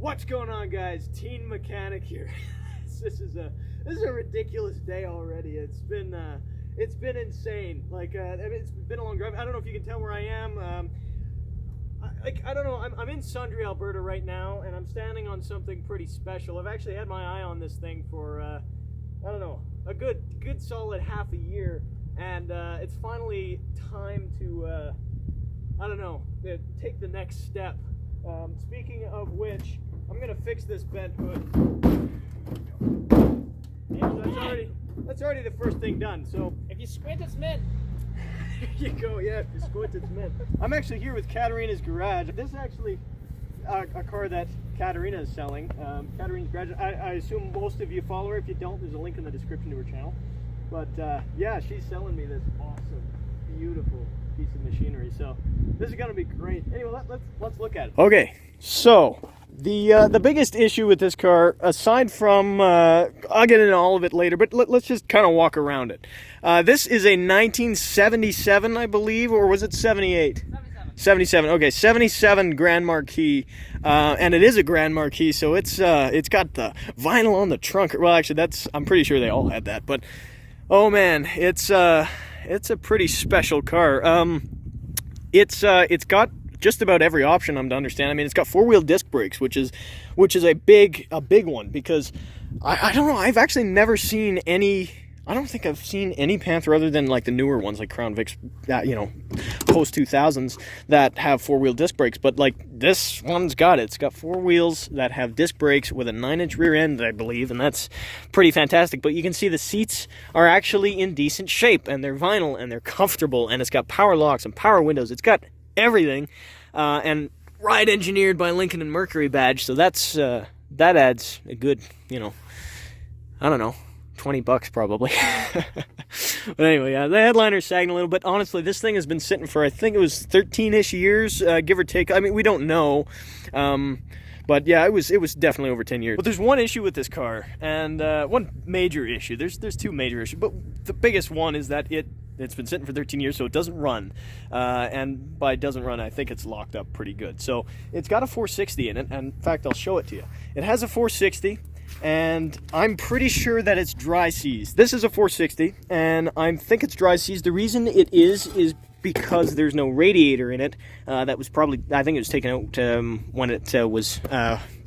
What's going on, guys? Teen Mechanic here. This is a ridiculous day already. It's been insane. Like I mean, it's been a long drive. I don't know if you can tell where I am. I don't know. I'm in Sundre, Alberta right now, and I'm standing on something pretty special. I've actually had my eye on this thing for I don't know, a good solid half a year, and it's finally time to I don't know, take the next step. Speaking of which, I'm gonna fix this bent hood. And that's already the first thing done. So if you squint, it's mint. There you go. Yeah, if you squint, it's mint. I'm actually here with Katarina's garage. This is actually a car that Katarina is selling. Katarina's garage. I assume most of you follow her. If you don't, there's a link in the description to her channel. But yeah, she's selling me this awesome, beautiful piece of machinery. So this is gonna be great. Anyway, let's look at it. Okay, so the biggest issue with this car, aside from I'll get into all of it later, but let's just kind of walk around it. This is a 1977, I believe, or was it 78? 77. Okay, 77 Grand Marquis, and it is a Grand Marquis, so it's got the vinyl on the trunk. Well, actually, I'm pretty sure they all had that, but oh man, it's a pretty special car. It's got just about every option I'm to understand. I mean, it's got four-wheel disc brakes, which is a big one, because I don't know. I've actually never seen any. I don't think I've seen any Panther other than like the newer ones, like Crown Vics, you know, post 2000s, that have four-wheel disc brakes. But like this one's got it. It's got four wheels that have disc brakes with a 9-inch rear end, I believe, and that's pretty fantastic. But you can see the seats are actually in decent shape, and they're vinyl, and they're comfortable, and it's got power locks and power windows. It's got everything, and ride engineered by Lincoln and Mercury badge. So that's that adds a good, you know, I don't know, $20 probably. But anyway, yeah, the headliner's sagging a little bit. Honestly, this thing has been sitting for, I think it was 13-ish years, give or take. I mean, we don't know. But yeah, it was definitely over 10 years. But there's one issue with this car, and one major issue. There's two major issues, but the biggest one is that it's been sitting for 13 years, so it doesn't run. And by doesn't run, I think it's locked up pretty good. So it's got a 460 in it, and in fact, I'll show it to you. It has a 460. And I'm pretty sure that it's dry seized. This is a 460, and I think it's dry seized. The reason it is because there's no radiator in it. That was probably, I think it was taken out when it was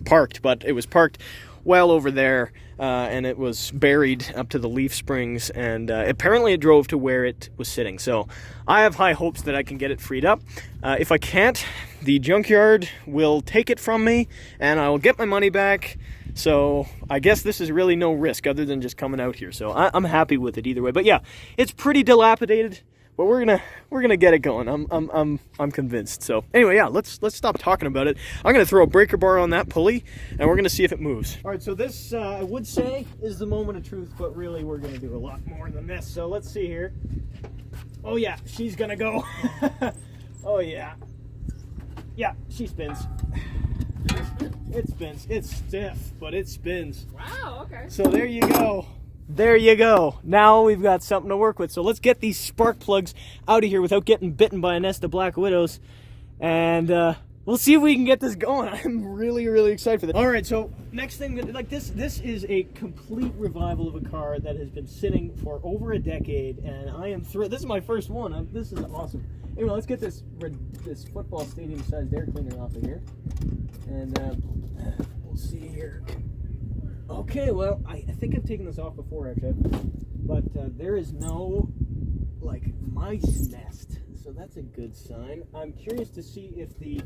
parked, but it was parked well over there, and it was buried up to the leaf springs, and apparently it drove to where it was sitting. So I have high hopes that I can get it freed up. If I can't, the junkyard will take it from me, and I will get my money back. So I guess this is really no risk other than just coming out here. So I'm happy with it either way. But yeah, it's pretty dilapidated, but we're gonna get it going. I'm convinced. So anyway, yeah, let's stop talking about it. I'm gonna throw a breaker bar on that pulley, and we're gonna see if it moves. All right, so this I would say is the moment of truth, but really we're gonna do a lot more than this. So let's see here. Oh yeah, she's gonna go. Oh yeah, yeah, she spins. It spins. It's stiff, but it spins. Wow, okay. So there you go. There you go. Now we've got something to work with. So let's get these spark plugs out of here without getting bitten by a nest of black widows. And we'll see if we can get this going. I'm really, really excited for this. All right, so next thing, like this is a complete revival of a car that has been sitting for over a decade, and I am thrilled. This is my first one. This is awesome. Anyway, let's get this football stadium-sized air cleaner off of here. And we'll see here. Okay, well, I think I've taken this off before, actually. But there is no, like, mice nest. So that's a good sign. I'm curious to see if the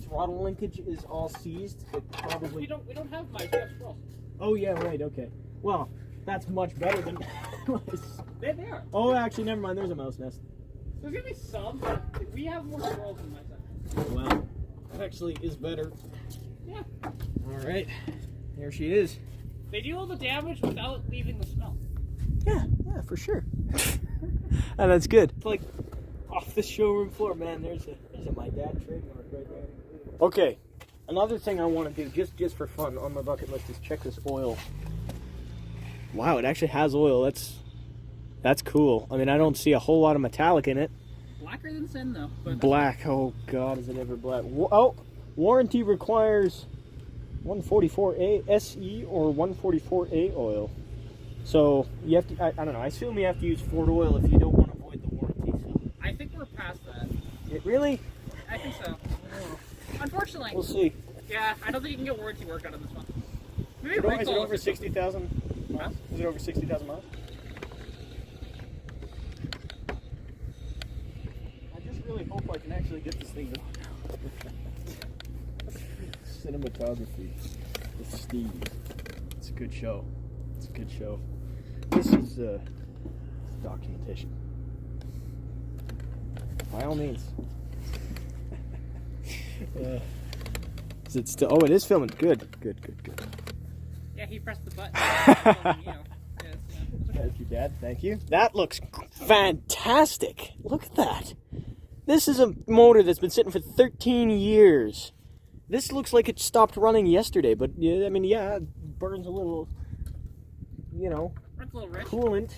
throttle linkage is all seized. It probably... We don't have mice, we have squirrels. Oh, yeah, right, okay. Well, that's much better than mice. They are. Oh, actually, never mind. There's a mouse nest. There's gonna be some, but we have more squirrels than mice. Well, that actually is better. Yeah. All right, here she is. They do all the damage without leaving the smell. Yeah, for sure. And that's good. It's like off the showroom floor, man. There's a my dad trademark right there. Okay, another thing I want to do just for fun on my bucket list is check this oil. Wow, it actually has oil. That's cool. I mean, I don't see a whole lot of metallic in it. Blacker than sin, though. But black. Oh, God, is it ever black? Oh, warranty requires 144A SE or 144A oil. So you have to, I don't know, I assume you have to use Ford oil if you don't want to avoid the warranty. So. I think we're past that. Really? I think so. Unfortunately. We'll see. Yeah, I don't think you can get warranty work out of this one. Maybe Is it over 60,000 miles? Is it over 60,000 miles? I just really hope I can actually get this thing going. Cinematography with Steve. It's a good show. It's a good show. This is documentation. By all means. Is it still? Oh, it is filming. Good. Yeah, he pressed the button. Thank you, Dad. Thank you. That looks fantastic. Look at that. This is a motor that's been sitting for 13 years. This looks like it stopped running yesterday, but yeah, I mean, yeah, it burns a little, Runs a little rich. coolant.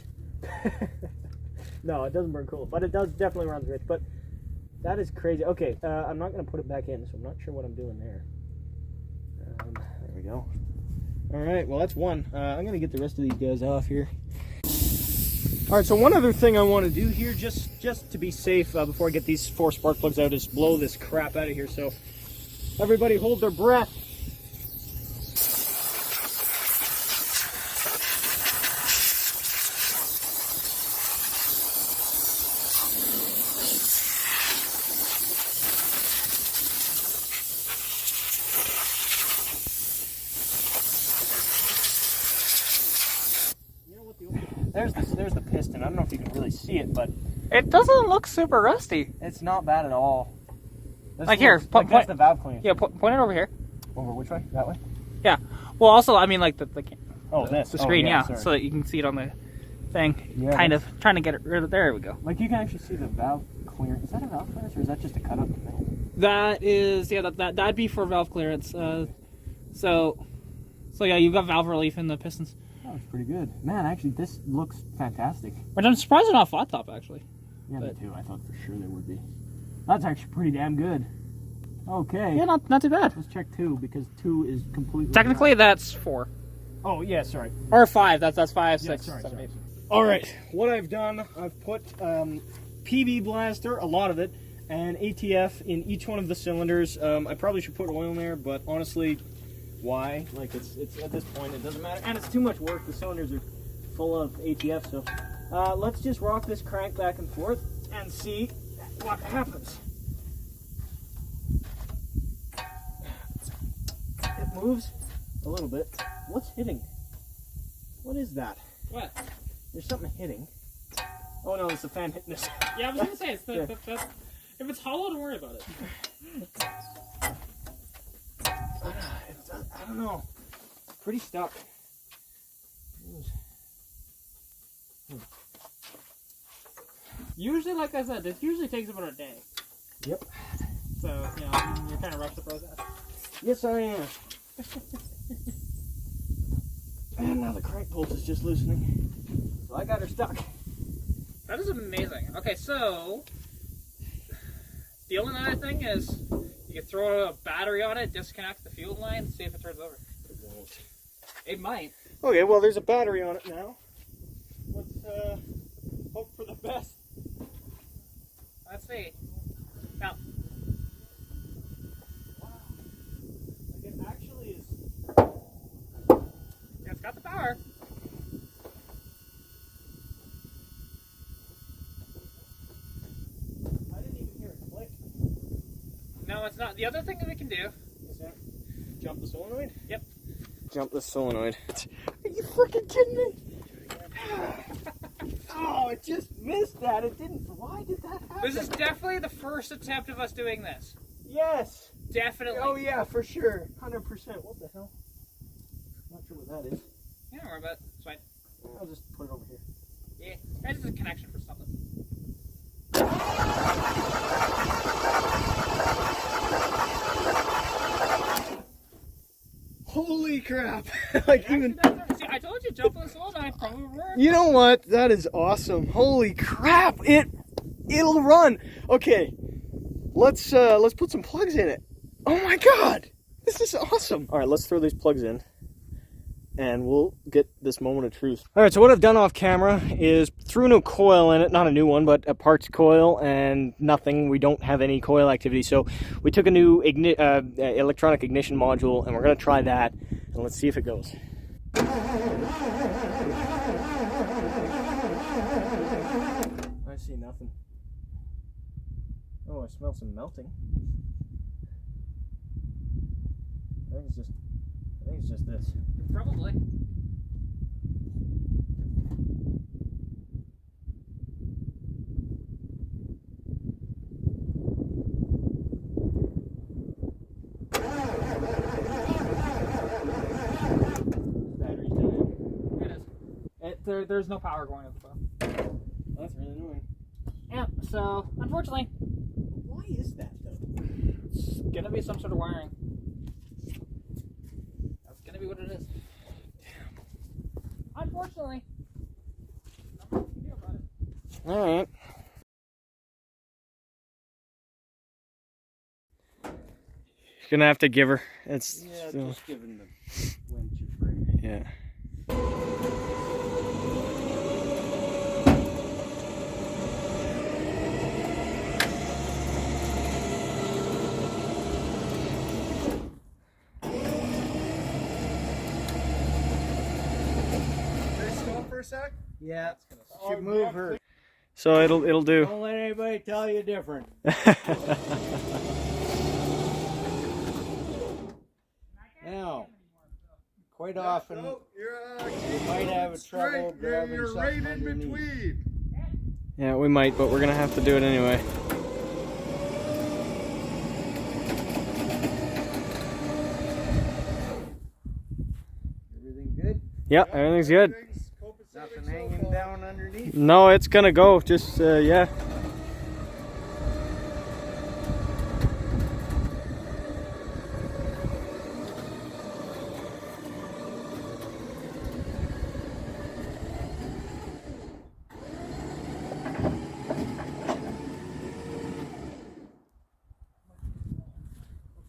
No, it doesn't burn coolant, but it does definitely run rich. But that is crazy. Okay, I'm not going to put it back in, so I'm not sure what I'm doing there. There we go. All right, well, that's one. I'm going to get the rest of these guys off here. All right, so one other thing I want to do here, just to be safe before I get these 4 spark plugs out, is blow this crap out of here. So everybody hold their breath. There's the piston. I don't know if you can really see it, but It doesn't look super rusty. it's not bad at all. This Like here, like that's the valve cleaner. Yeah, point it over here. Over which way? That way? Yeah. Well, also, I mean, like the screen, yeah, sorry. so that you can see it on the thing. Yeah, kind of trying to get it rid of. There we go. Like you can actually see the valve clearance. Is that a valve clearance or is that just a cut up in the middle? That is, yeah, that'd be for valve clearance. So yeah, you've got valve relief in the pistons. That was pretty good. Man, actually, this looks fantastic. Which I'm surprised they're not flat top, actually. Yeah, me too. I thought for sure they would be. That's actually pretty damn good. Okay. Yeah, not too bad. Let's check 2 because 2 is completely. Technically, that's 4 Oh yeah, sorry. or 5. That's 5, 6, sorry, 7, sorry. 8. All right, what I've done, I've put PB blaster, a lot of it, and ATF in each one of the cylinders. I probably should put oil in there, but honestly, why? Like it's at this point it doesn't matter, and it's too much work. The cylinders are full of ATF, so let's just rock this crank back and forth and see what happens. It moves a little bit. What's hitting? What is that? What? There's something hitting. Oh no, it's the fan hitting us. Yeah, I was gonna say, if it's hollow, don't worry about it. I don't know. Pretty stuck. Usually, like I said, this usually takes about a day. Yep. So, you're kind of rushed the process. Yes, I am. And now the crank bolt is just loosening. So I got her stuck. That is amazing. Okay, so the only other thing is you can throw a battery on it, disconnect the fuel line, see if it turns over. It won't. It might. Okay, well there's a battery on it now. Let's hope for the best. Let's see. Now, Like it actually is. yeah, it's got the power. I didn't even hear it click. No, it's not. The other thing that we can do. Is that jump the solenoid? Yep. Jump the solenoid. Are you freaking kidding me? Oh, it just missed that. It didn't. Why did that happen? This is definitely the first attempt of us doing this. Yes. Definitely. Oh yeah, for sure. 100%. What the hell? Not sure what that is. Yeah, don't worry about it. It's fine. I'll just put it over here. Yeah, that's just a connection for something. Holy crap! Like even. See, I told you, jump on the solenoid probably would work. You know what? That is awesome. Holy crap! It'll run. Okay, let's put some plugs in it. Oh my god! This is awesome. All right, let's throw these plugs in and we'll get this moment of truth. All right, so what I've done off camera is threw a new coil in it, not a new one, but a parts coil and nothing. We don't have any coil activity. So we took a new electronic ignition module and we're gonna try that and let's see if it goes. I see nothing. Oh, I smell some melting. I think it's just this. Probably. Battery's dying. It is. There's no power going to the phone. That's really annoying. Yeah, so unfortunately, Why is that though? it's gonna be some sort of wiring. That's gonna be what it is. Unfortunately. Nothing we can do about it. All right. You're gonna have to give her. It's just giving the winch a break. yeah. Stop for a sec. Yeah, Should move her. So it'll do. don't let anybody tell you different. Now, quite often No, you're you might have a trouble grabbing you're something right in underneath. between. Yeah, we might, but we're gonna have to do it anyway. Everything good? Yep, everything's good. Everything's copacetic Nothing so hanging far. down underneath? No, it's gonna go. Just yeah.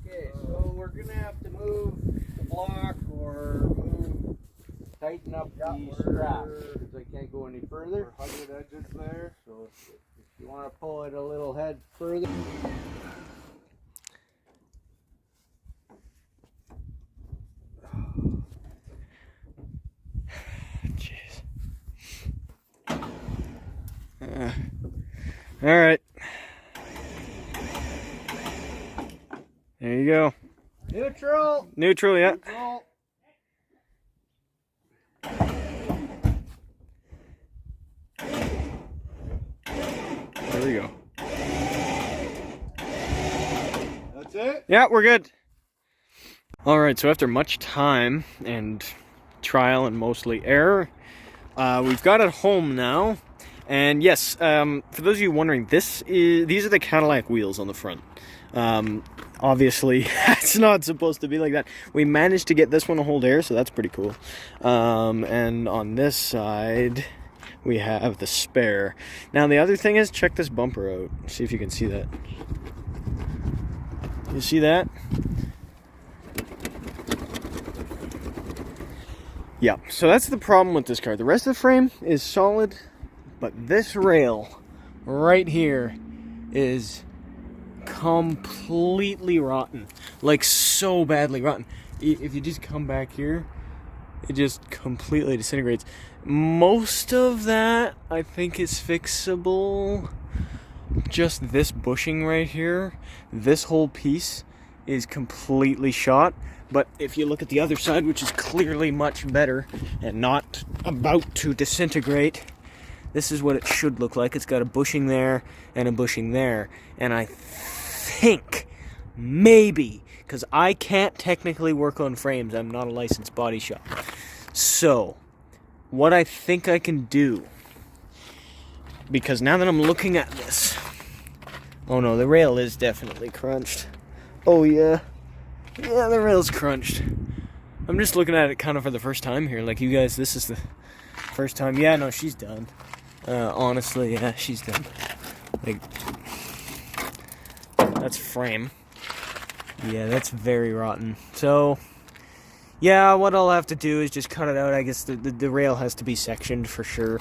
Okay, so we're gonna have to move the block or tighten up the strap because I can't go any further. We're hugging edges there. So if you want to pull it a little head further. Jeez. All right. There you go. Neutral! Neutral, yeah. Neutral! There we go. That's it. Yeah, we're good. All right, so after much time and trial and mostly error, we've got it home now. And yes, for those of you wondering, these are the Cadillac wheels on the front. Obviously, it's not supposed to be like that. We managed to get this one to hold air, so that's pretty cool. And on this side, we have the spare. Now, the other thing is, check this bumper out. See if you can see that. You see that? Yeah, so that's the problem with this car. The rest of the frame is solid, but this rail right here is completely rotten. Like, so badly rotten. If you just come back here, it just completely disintegrates. Most of that, I think, is fixable. Just this bushing right here, this whole piece is completely shot. But if you look at the other side, which is clearly much better and not about to disintegrate, this is what it should look like. It's got a bushing there and a bushing there. And I think, maybe, because I can't technically work on frames, I'm not a licensed body shop. So, what I think I can do, because now that I'm looking at this, oh no, the rail is definitely crunched. Oh yeah. Yeah, the rail's crunched. I'm just looking at it kind of for the first time here. Like, you guys, this is the first time. Yeah, no, she's done. Honestly, yeah, she's done. Like, that's frame. Yeah, that's very rotten. So, yeah, what I'll have to do is just cut it out. I guess the rail has to be sectioned for sure.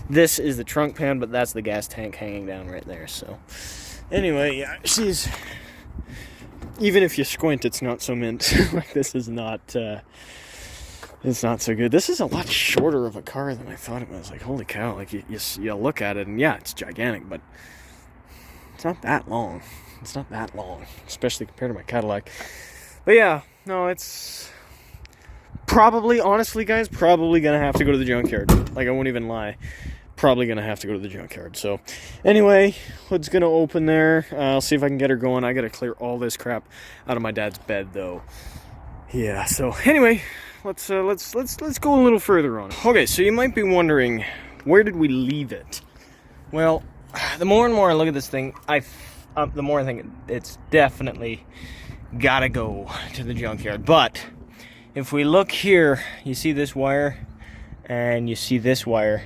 This is the trunk pan, but that's the gas tank hanging down right there. So, anyway, yeah, she's... Even if you squint, it's not so mint. Like, this is not... it's not so good. This is a lot shorter of a car than I thought it was. Like, holy cow. Like, you look at it, and yeah, it's gigantic, but it's not that long. It's not that long, especially compared to my Cadillac. But yeah, no, it's probably, honestly, guys, probably gonna have to go to the junkyard. Like, I won't even lie. Probably gonna have to go to the junkyard. So, anyway, hood's gonna open there. I'll see if I can get her going. I gotta clear all this crap out of my dad's bed, though. Yeah. So, anyway, let's go a little further on. Okay, so you might be wondering, where did we leave it? Well, the more and more I look at this thing, the more I think it's definitely gotta go to the junkyard. But if we look here, you see this wire and you see this wire.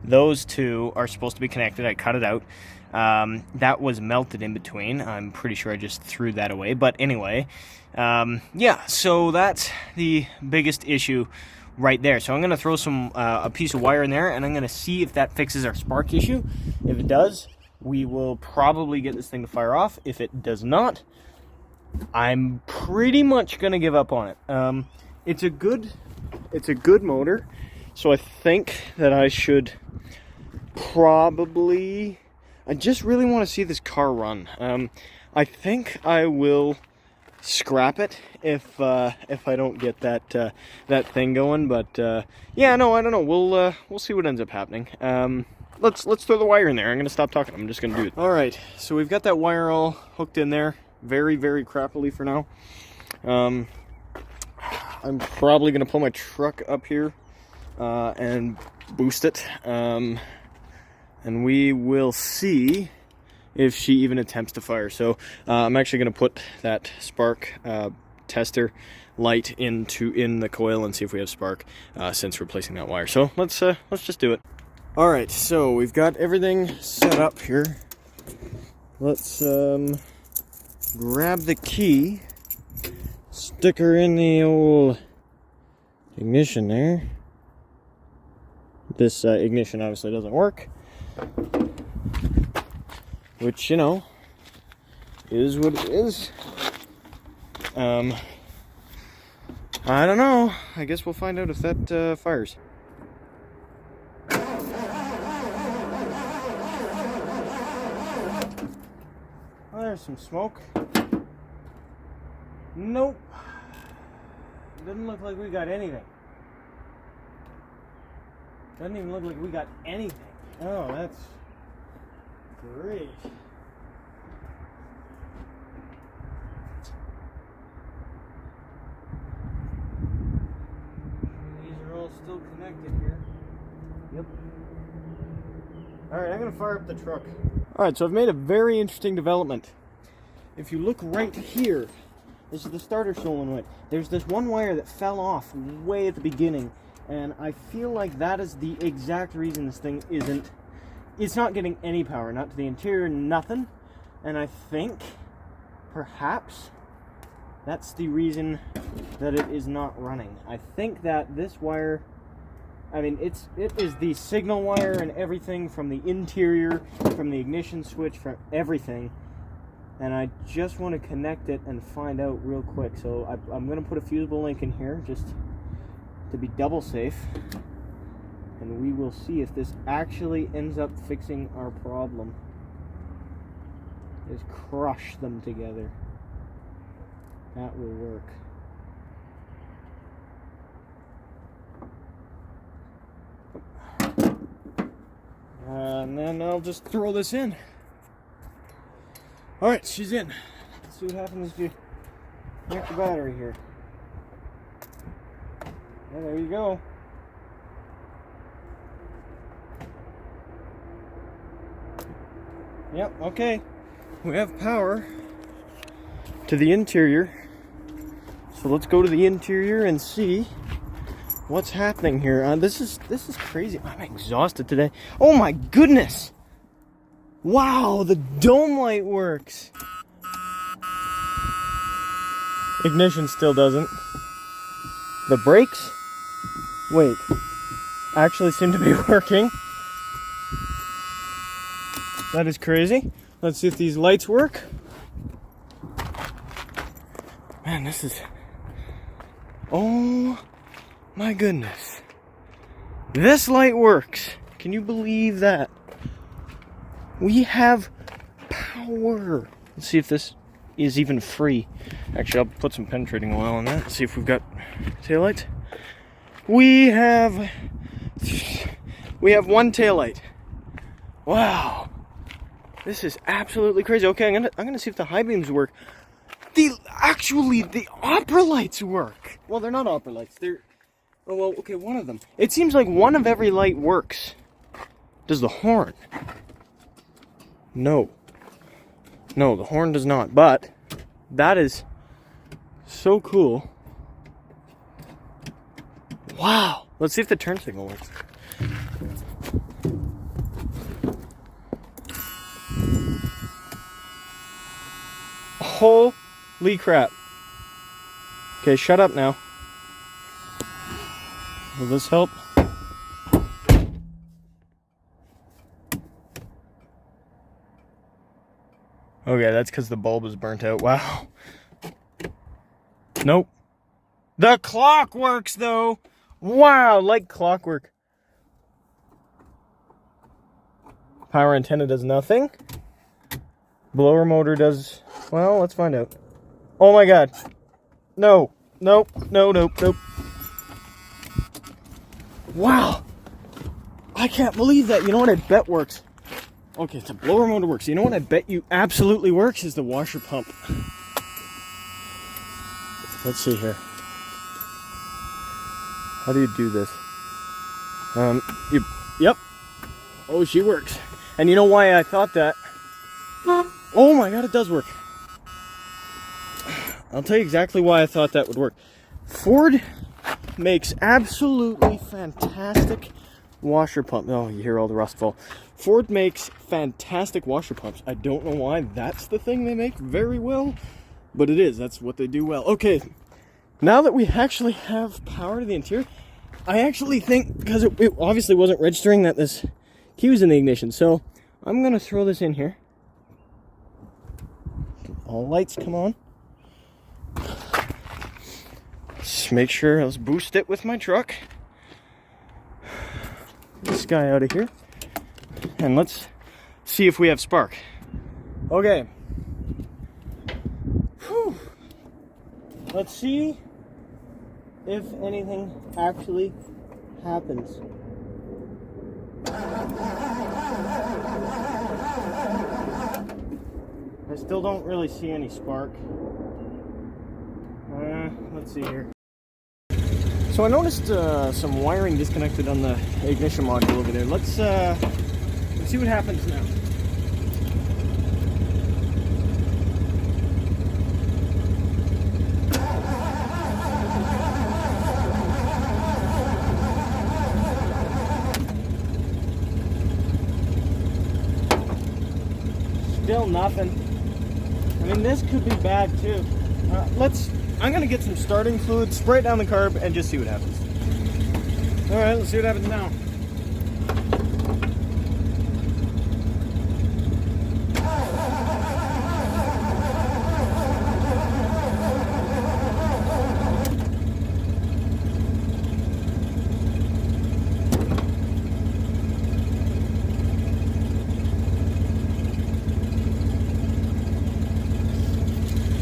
Those two are supposed to be connected. I cut it out. That was melted in between. I'm pretty sure I just threw that away. But anyway, yeah, so that's the biggest issue right there. So I'm going to throw a piece of wire in there, and I'm going to see if that fixes our spark issue. If it does, we will probably get this thing to fire off. If it does not, I'm pretty much going to give up on it. It's a good motor, so I think that I should probably... I just really want to see this car run. I think I will scrap it if I don't get that thing going. But yeah, no, I don't know. We'll see what ends up happening. Let's throw the wire in there. I'm gonna stop talking. I'm just gonna do it. All right. So we've got that wire all hooked in there, very crappily for now. I'm probably gonna pull my truck up here and boost it. And we will see if she even attempts to fire. So I'm actually going to put that spark tester light in the coil and see if we have spark since replacing that wire. So let's just do it. All right, so we've got everything set up here. Let's grab the key, stick her in the old ignition there. This ignition obviously doesn't work. Which, you know, is what it is. I don't know. I guess we'll find out if that fires. Oh, there's some smoke. Nope. Doesn't look like we got anything. Doesn't even look like we got anything. Oh, that's great. These are all still connected here. Yep. Alright, I'm going to fire up the truck. Alright, so I've made a very interesting development. If you look right here, this is the starter solenoid. There's this one wire that fell off way at the beginning. And I feel like that is the exact reason this thing it's not getting any power, not to the interior, nothing. And I think, perhaps, that's the reason that it is not running. I think that this wire, I mean, it is the signal wire and everything from the interior, from the ignition switch, from everything. And I just want to connect it and find out real quick. So I'm going to put a fusible link in here, just to be double safe, and we will see if this actually ends up fixing our problem. Just crush them together. That will work. And then I'll just throw this in. Alright, she's in. Let's see what happens if you connect the battery here. Yeah, there you go. Yep, okay. We have power to the interior. So let's go to the interior and see what's happening here. This is crazy. I'm exhausted today. Oh my goodness! Wow, the dome light works. Ignition still doesn't. The brakes, wait, actually seem to be working. That is crazy. Let's see if these lights work. Man, this is, oh my goodness. This light works. Can you believe that? We have power. Let's see if this is even free. Actually, I'll put some penetrating oil on that. See if we've got taillights. We have one taillight. Wow. This is absolutely crazy. Okay, I'm gonna see if the high beams work. The opera lights work. Well, they're not opera lights. They're, oh well, okay, one of them. It seems like one of every light works. Does the horn? No. No, the horn does not, but that is so cool. Wow. Let's see if the turn signal works. Holy crap. Okay, shut up now. Will this help? Okay, that's because the bulb is burnt out. Wow. Nope. The clock works though. Wow, like clockwork. Power antenna does nothing. Blower motor does, well, let's find out. Oh my god. No. Nope. No, nope, nope. Wow. I can't believe that. You know what I bet works? Okay, the blower motor works. You know what I bet you absolutely works is the washer pump. Let's see here. How do you do this? Yep. Oh, she works. And you know why I thought that? Oh my god, it does work. I'll tell you exactly why I thought that would work. Ford makes absolutely fantastic washer pump. Oh, you hear all the rust fall. Ford makes fantastic washer pumps. I don't know why that's the thing they make very well, but it is. That's what they do well. Okay, now that we actually have power to the interior, I actually think, because it obviously wasn't registering that this key was in the ignition, so I'm going to throw this in here. All lights come on. Let's make sure, let's boost it with my truck. This guy out of here. And let's see if we have spark. Okay. Whew. Let's see if anything actually happens. I still don't really see any spark. Let's see here. So I noticed some wiring disconnected on the ignition module over there. Let's see what happens now. Still nothing. I mean, this could be bad too. I'm gonna get some starting fluid, spray it down the carb, and just see what happens. All right, let's see what happens now.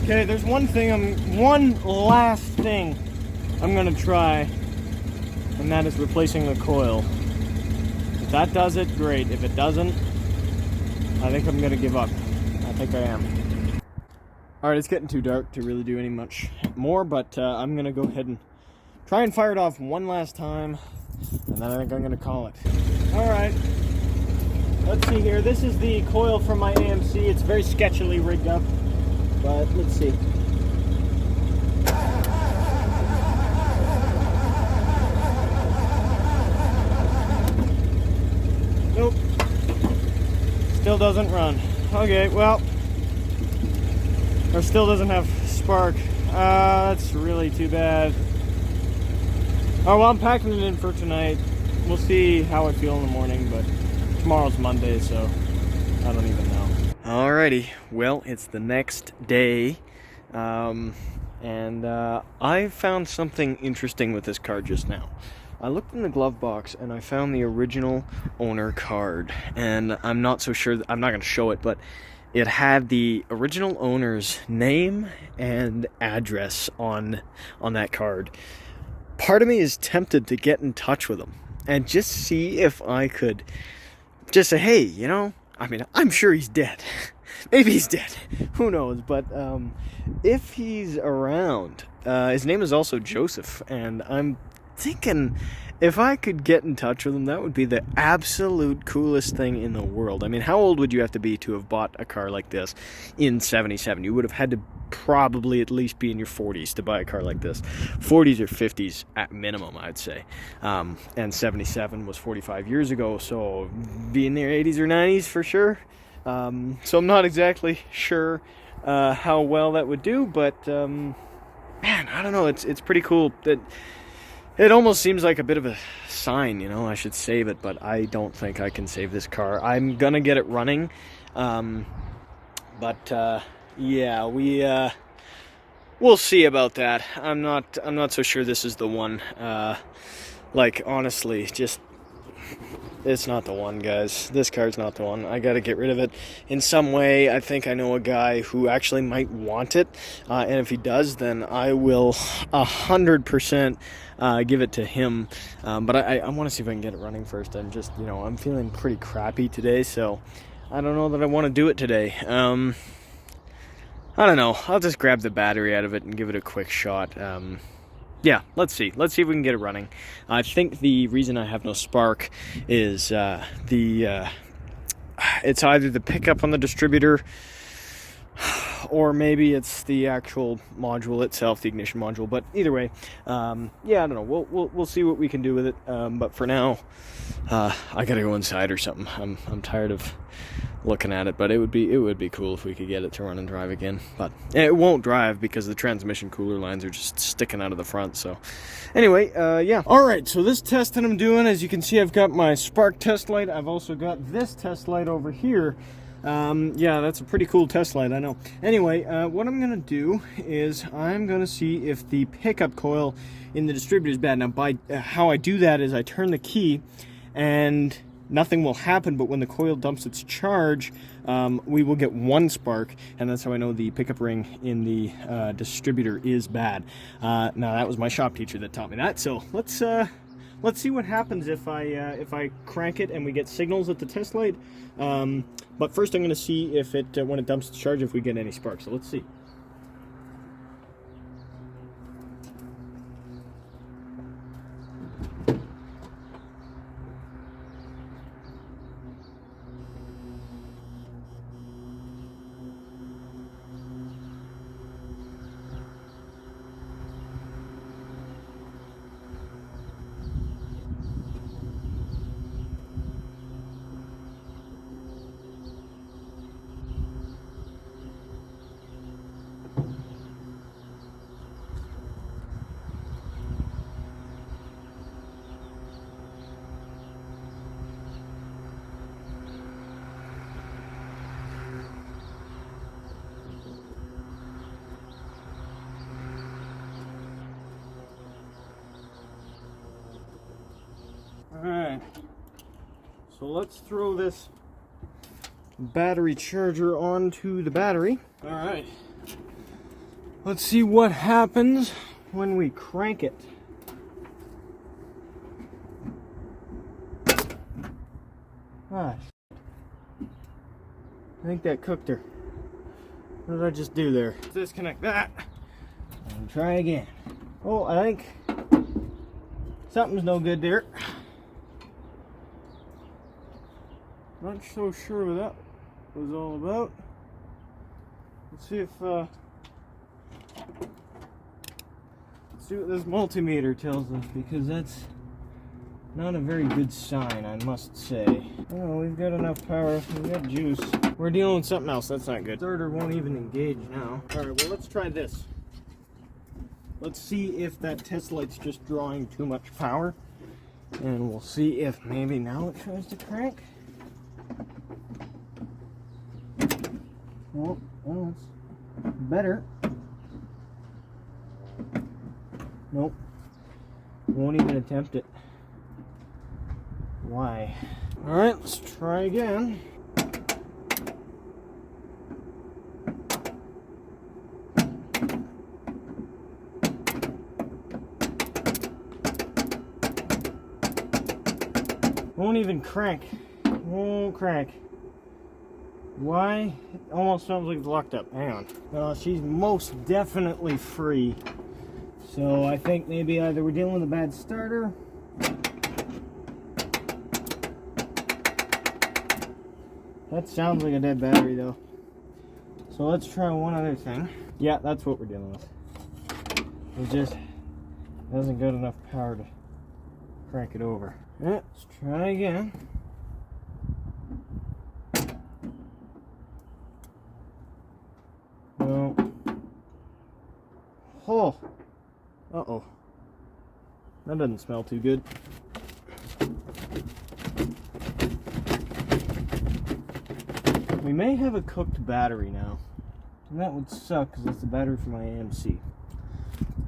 Okay, there's one last thing I'm gonna try, and that is replacing the coil. If that does it, great. If it doesn't, I think I'm gonna give up. I think I am. Alright, it's getting too dark to really do any much more, but I'm gonna go ahead and try and fire it off one last time, and then I think I'm gonna call it. Alright, let's see here. This is the coil from my AMC. It's very sketchily rigged up. But let's see. Nope. Still doesn't run. Okay, well, or still doesn't have spark. That's really too bad. Oh, well, I'm packing it in for tonight. We'll see how I feel in the morning, but tomorrow's Monday, so I don't even know. Alrighty, well, it's the next day, and I found something interesting with this car just now. I looked in the glove box and I found the original owner card, and I'm not so sure, I'm not going to show it, but it had the original owner's name and address on that card. Part of me is tempted to get in touch with him and just see if I could just say, hey, you know, I mean, I'm sure he's dead. Maybe he's dead. Who knows? But if he's around, his name is also Joseph, and I'm thinking if I could get in touch with him, that would be the absolute coolest thing in the world. I mean, how old would you have to be to have bought a car like this in 77? You would have had to probably at least be in your 40s to buy a car like this. 40s or 50s at minimum, I'd say. And 77 was 45 years ago, so be in their 80s or 90s for sure. So I'm not exactly sure how well that would do, but man, I don't know. It's pretty cool. It almost seems like a bit of a sign, you know. I should save it, but I don't think I can save this car. I'm gonna get it running, but yeah, we'll see about that. I'm not so sure this is the one. Like, honestly, just it's not the one, guys. This car's not the one. I gotta get rid of it in some way. I think I know a guy who actually might want it, and if he does, then I will 100% give it to him. But I want to see if I can get it running first. I'm just, you know, I'm feeling pretty crappy today, so I don't know that I want to do it today. I don't know. I'll just grab the battery out of it and give it a quick shot. Yeah, let's see. Let's see if we can get it running. I think the reason I have no spark is it's either the pickup on the distributor, or maybe it's the actual module itself, the ignition module. But either way, yeah, I don't know. We'll see what we can do with it. But for now, I gotta go inside or something. I'm tired of looking at it, but it would be cool if we could get it to run and drive again. But it won't drive because the transmission cooler lines are just sticking out of the front. So anyway, yeah. All right, so this test that I'm doing, as you can see, I've got my spark test light. I've also got this test light over here. Yeah, that's a pretty cool test light, I know. Anyway, what I'm gonna do is I'm gonna see if the pickup coil in the distributor is bad. Now, by how I do that is I turn the key and nothing will happen, but when the coil dumps its charge, we will get one spark, and that's how I know the pickup ring in the distributor is bad. Now, that was my shop teacher that taught me that, so let's see what happens if I crank it and we get signals at the test light. But first I'm going to see if it, when it dumps its charge, if we get any sparks, so let's see. Alright, so let's throw this battery charger onto the battery. Alright, let's see what happens when we crank it. Ah, I think that cooked her. What did I just do there? Disconnect that and try again. Oh, I think something's no good there. Not so sure what that was all about. Let's see if let's see what this multimeter tells us, because that's not a very good sign, I must say. Oh, we've got enough power. We've got juice. We're dealing with something else. That's not good. Starter won't even engage now. All right, well, let's try this. let's see if that test light's just drawing too much power. And we'll see if maybe now it tries to crank. Oh, it's better. Nope. Won't even attempt it. Why? Alright, let's try again. Won't even crank. Won't crank. Why? It almost sounds like it's locked up. Hang on. Well, she's most definitely free. So I think maybe either we're dealing with a bad starter. That sounds like a dead battery though. So let's try one other thing. Yeah, that's what we're dealing with. It just hasn't got enough power to crank it over. Yeah, let's try again. No. Oh. Uh-oh. That doesn't smell too good. We may have a cooked battery now. And that would suck because it's the battery for my AMC.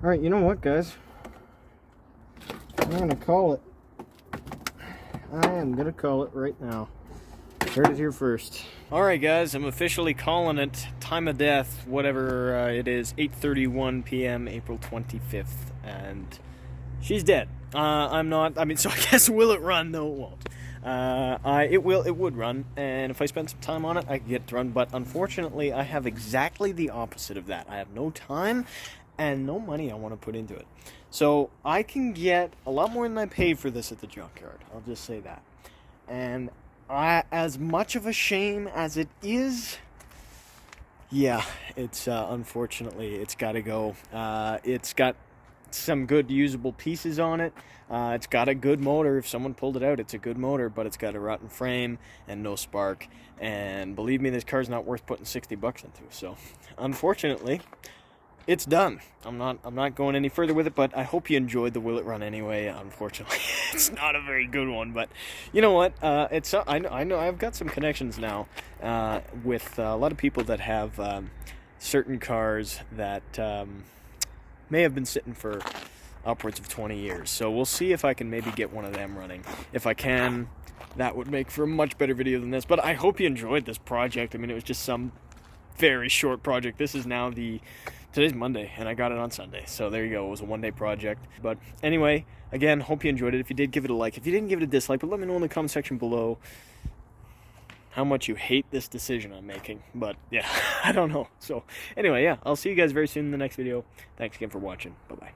Alright, you know what, guys? I'm going to call it. I am going to call it right now. Heard it here first. Alright guys, I'm officially calling it time of death, whatever it is, 8:31 p.m. April 25th, and she's dead. I'm not, so I guess will it run? No, it won't. It would run, and if I spend some time on it, I could get it to run, but unfortunately I have exactly the opposite of that. I have no time and no money I want to put into it. So I can get a lot more than I paid for this at the junkyard, I'll just say that. And as much of a shame as it is, yeah, it's unfortunately it's got to go. It's got some good usable pieces on it. It's got a good motor. If someone pulled it out, it's a good motor, but it's got a rotten frame and no spark. And believe me, this car's not worth putting $60 into. So, unfortunately, it's done. I'm not going any further with it, but I hope you enjoyed the Will It Run anyway. Unfortunately, it's not a very good one, but you know what? I know I've got some connections now with a lot of people that have certain cars that may have been sitting for upwards of 20 years. So we'll see if I can maybe get one of them running. If I can, that would make for a much better video than this. But I hope you enjoyed this project. I mean, it was just some very short project. This is now today's Monday, and I got it on Sunday. So there you go. It was a one-day project. But anyway, again, hope you enjoyed it. If you did, give it a like. If you didn't, give it a dislike. But let me know in the comment section below how much you hate this decision I'm making. But yeah, I don't know. So anyway, yeah, I'll see you guys very soon in the next video. Thanks again for watching. Bye-bye.